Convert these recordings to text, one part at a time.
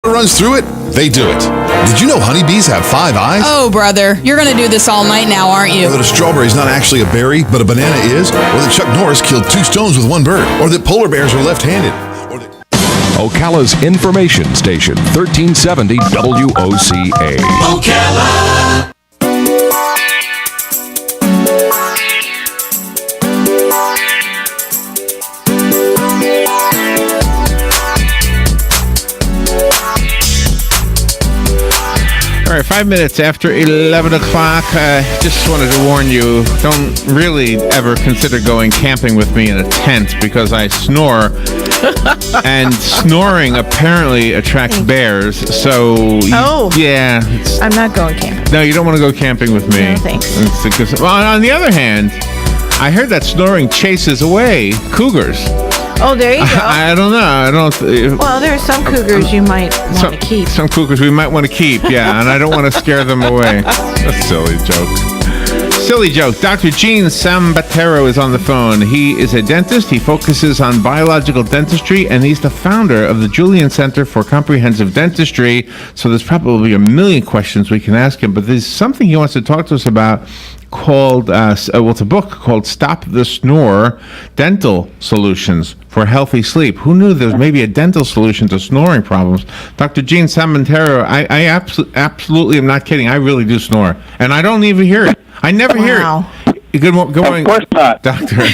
runs through it, they do it. Did you know honeybees have 5 eyes? Oh, brother, you're going to do this all night now, aren't you? Or that a strawberry is not actually a berry, but a banana is? Or that Chuck Norris killed 2 stones with 1 bird? Or that polar bears are left-handed? Ocala's information station, 1370 WOCA. Ocala. All right, 5 minutes after 11 o'clock. Just wanted to warn you, don't really ever consider going camping with me in a tent because I snore. And snoring apparently attracts bears. So, yeah. I'm not going camping. No, you don't want to go camping with me. No, thanks. Well, on the other hand, I heard that snoring chases away cougars. Oh, there you go. I don't know. Well, there are some cougars you might want to keep. Some cougars we might want to keep, yeah, and I don't want to scare them away. A silly joke. Silly joke. Dr. Gene Sambataro is on the phone. He is a dentist. He focuses on biological dentistry, and he's the founder of the Julian Center for Comprehensive Dentistry. So there's probably a million questions we can ask him, but there's something he wants to talk to us about called, it's a book called Stop the Snore, Dental Solutions for Healthy Sleep. Who knew there was maybe a dental solution to snoring problems? Dr. Gene Sambataro, I absolutely am not kidding. I really do snore, and I don't even hear it. I never hear it. Good morning, of course not. Doctor.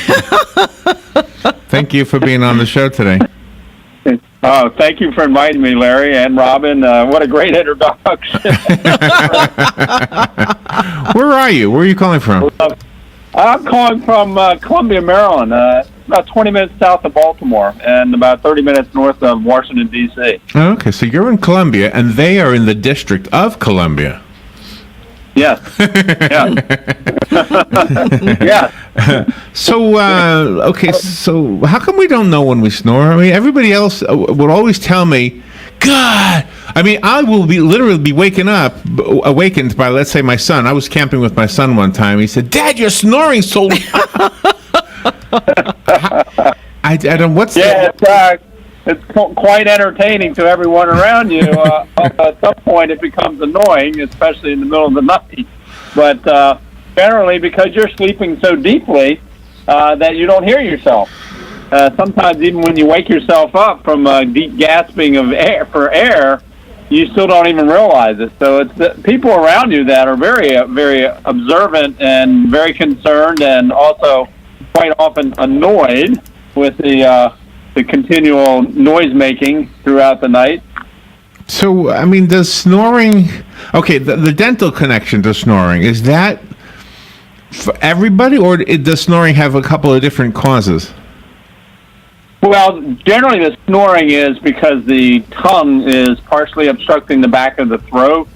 Thank you for being on the show today. Oh, thank you for inviting me, Larry and Robin. What a great introduction. Where are you? Where are you calling from? I'm calling from Columbia, Maryland, about 20 minutes south of Baltimore and about 30 minutes north of Washington, D.C. Okay, so you're in Columbia, and they are in the District of Columbia. Yes. Yes. So, okay, so how come we don't know when we snore? I mean, everybody else would always tell me, God, I mean, I will literally be awakened by, let's say, my son. I was camping with my son one time. He said, Dad, you're snoring so loud. I don't, what's that? It's quite entertaining to everyone around you. At some point, it becomes annoying, especially in the middle of the night. But generally, because you're sleeping so deeply that you don't hear yourself. Sometimes, even when you wake yourself up from a deep gasping of air, you still don't even realize it. So it's the people around you that are very, very observant and very concerned, and also quite often annoyed with the continual noise making throughout the night. So, I mean, does snoring... Okay, the dental connection to snoring, is that for everybody, or does snoring have a couple of different causes? Well, generally the snoring is because the tongue is partially obstructing the back of the throat,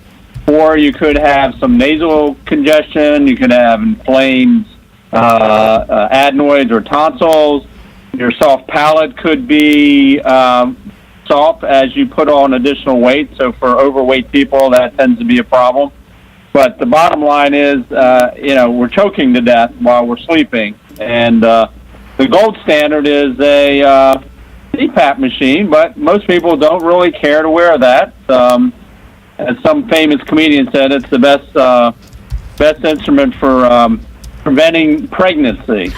or you could have some nasal congestion, you could have inflamed adenoids or tonsils. Your soft palate could be soft as you put on additional weight. So for overweight people, that tends to be a problem. But the bottom line is, we're choking to death while we're sleeping. And the gold standard is a CPAP machine, but most people don't really care to wear that. As some famous comedian said, it's the best instrument for preventing pregnancy.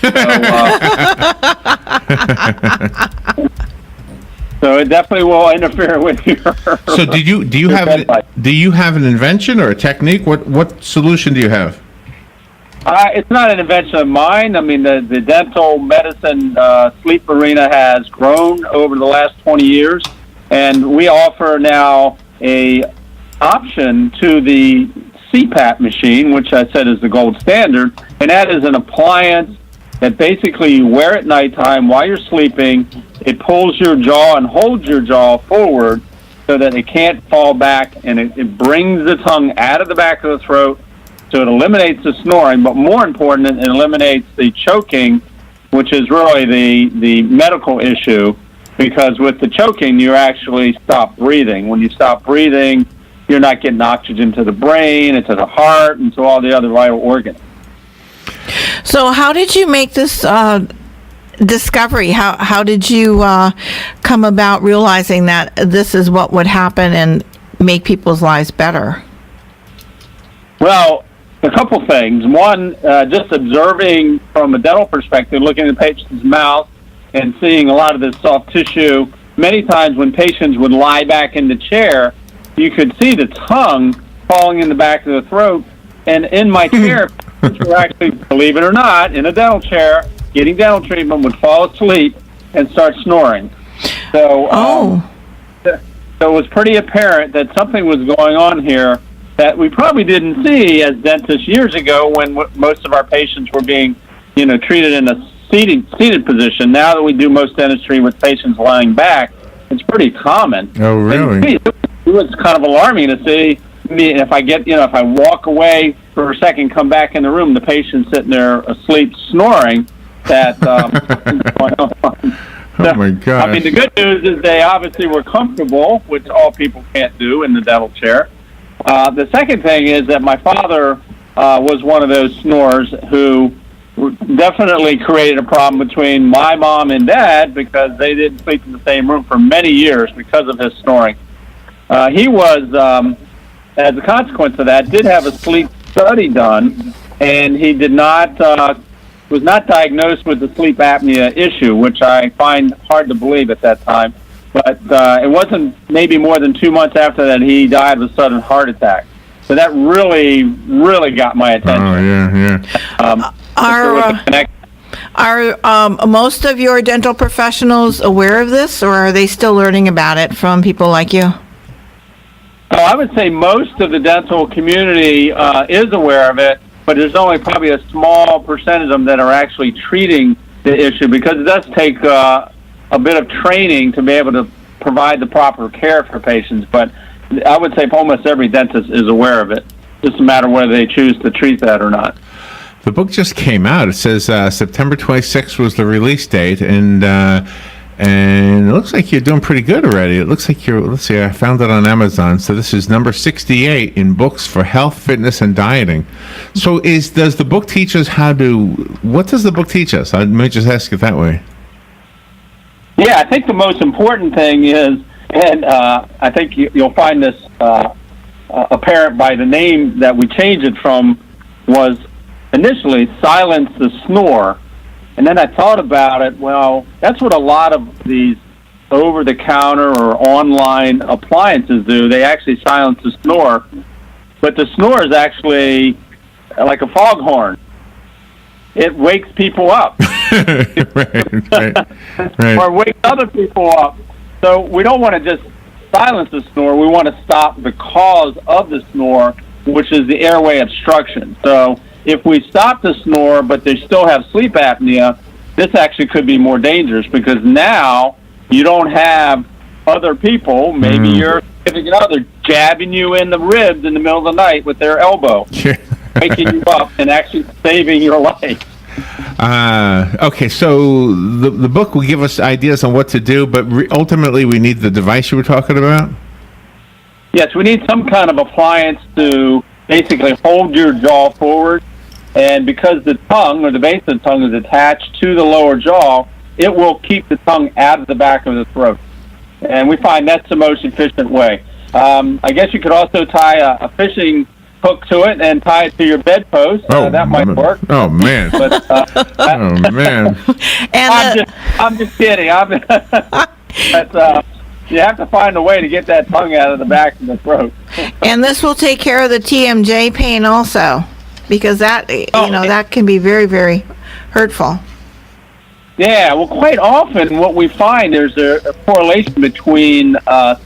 So it definitely will interfere with your. So do you have an invention or a technique? What solution do you have? It's not an invention of mine. I mean, the dental medicine sleep arena has grown over the last 20 years, and we offer now a option to the CPAP machine, which I said is the gold standard, and that is an appliance that basically you wear at nighttime while you're sleeping. It pulls your jaw and holds your jaw forward so that it can't fall back, and it brings the tongue out of the back of the throat, so it eliminates the snoring, but more important, it eliminates the choking, which is really the medical issue, because with the choking, you actually stop breathing. When you stop breathing, you're not getting oxygen to the brain and to the heart and to all the other vital organs. So how did you make this discovery? How did you come about realizing that this is what would happen and make people's lives better? Well, a couple things. One, just observing from a dental perspective, looking at the patient's mouth and seeing a lot of this soft tissue. Many times when patients would lie back in the chair, you could see the tongue falling in the back of the throat. And in my chair, patients were actually, believe it or not, in a dental chair, getting dental treatment, would fall asleep and start snoring. So, so it was pretty apparent that something was going on here that we probably didn't see as dentists years ago when most of our patients were being, treated in a seated position. Now that we do most dentistry with patients lying back, it's pretty common. Oh, really? It was kind of alarming to see me if I get, if I walk away for a second, come back in the room, the patient's sitting there asleep, snoring. That oh my gosh. I mean, the good news is they obviously were comfortable, which all people can't do in the dental chair. The second thing is that my father was one of those snorers who definitely created a problem between my mom and dad because they didn't sleep in the same room for many years because of his snoring. He was, as a consequence of that, did have a sleep study done, and he did not was not diagnosed with the sleep apnea issue, which I find hard to believe at that time. But it wasn't maybe more than 2 months after that he died of a sudden heart attack. So that really, really got my attention. Oh, yeah. Are most of your dental professionals aware of this, or are they still learning about it from people like you? Oh, I would say most of the dental community is aware of it, but there's only probably a small percentage of them that are actually treating the issue because it does take a bit of training to be able to provide the proper care for patients. But I would say almost every dentist is aware of it. It's just a matter whether they choose to treat that or not. The book just came out. It says September 26th was the release date, and it looks like you're doing pretty good already. It looks like let's see, I found it on Amazon. So this is number 68 in books for health, fitness, and dieting. So does the book teach us what does the book teach us? I may just ask it that way. Yeah, I think the most important thing is, and I think you'll find this apparent by the name that we changed it from, was initially Silence the Snore. And then I thought about it, well, that's what a lot of these over-the-counter or online appliances do. They actually silence the snore. But the snore is actually like a foghorn. It wakes people up. right. Or wakes other people up. So we don't want to just silence the snore. We want to stop the cause of the snore, which is the airway obstruction. So if we stop the snore, but they still have sleep apnea, this actually could be more dangerous because now you don't have other people, maybe your significant other, jabbing you in the ribs in the middle of the night with their elbow, waking you up and actually saving your life. Okay, so the book will give us ideas on what to do, but ultimately we need the device you were talking about? Yes, we need some kind of appliance to basically hold your jaw forward. And because the tongue, or the base of the tongue, is attached to the lower jaw, it will keep the tongue out of the back of the throat. And we find that's the most efficient way. I guess you could also tie a fishing hook to it and tie it to your bedpost. That might work. Oh, man. But, oh, man. I'm just kidding. You have to find a way to get that tongue out of the back of the throat. And this will take care of the TMJ pain also, because that that can be very, very hurtful. Yeah, well, quite often what we find, there's a correlation between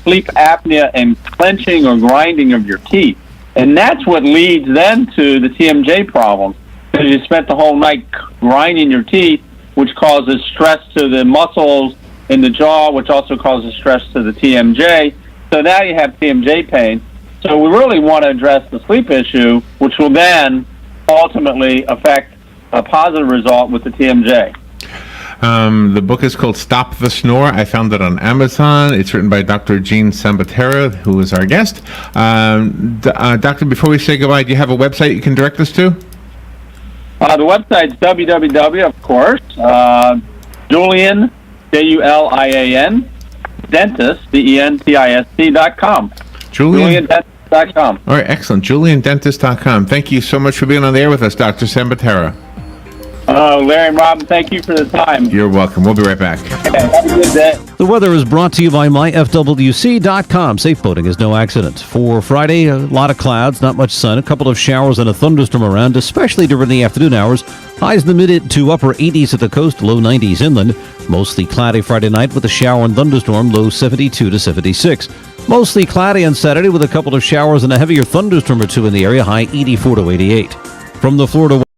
sleep apnea and clenching or grinding of your teeth. And that's what leads then to the TMJ problem. Because you spent the whole night grinding your teeth, which causes stress to the muscles in the jaw, which also causes stress to the TMJ. So now you have TMJ pain. So we really want to address the sleep issue, which will then ultimately affect a positive result with the TMJ. The book is called Stop the Snore. I found it on Amazon. It's written by Dr. Gene Sambataro, who is our guest. Doctor, before we say goodbye, do you have a website you can direct us to? The website's www, of course, Julian, Julian, dentist, DENTIST.com. JulianDentist.com. All right, excellent. JulianDentist.com. Thank you so much for being on the air with us, Dr. Sambataro. Larry and Robin, thank you for the time. You're welcome. We'll be right back. Okay, have a good day. The weather is brought to you by myfwc.com. Safe boating is no accident. For Friday, a lot of clouds, not much sun, a couple of showers and a thunderstorm around, especially during the afternoon hours. Highs in the mid to upper 80s at the coast, low 90s inland. Mostly cloudy Friday night with a shower and thunderstorm, low 72 to 76. Mostly cloudy on Saturday with a couple of showers and a heavier thunderstorm or two in the area, high 84 to 88. From the Florida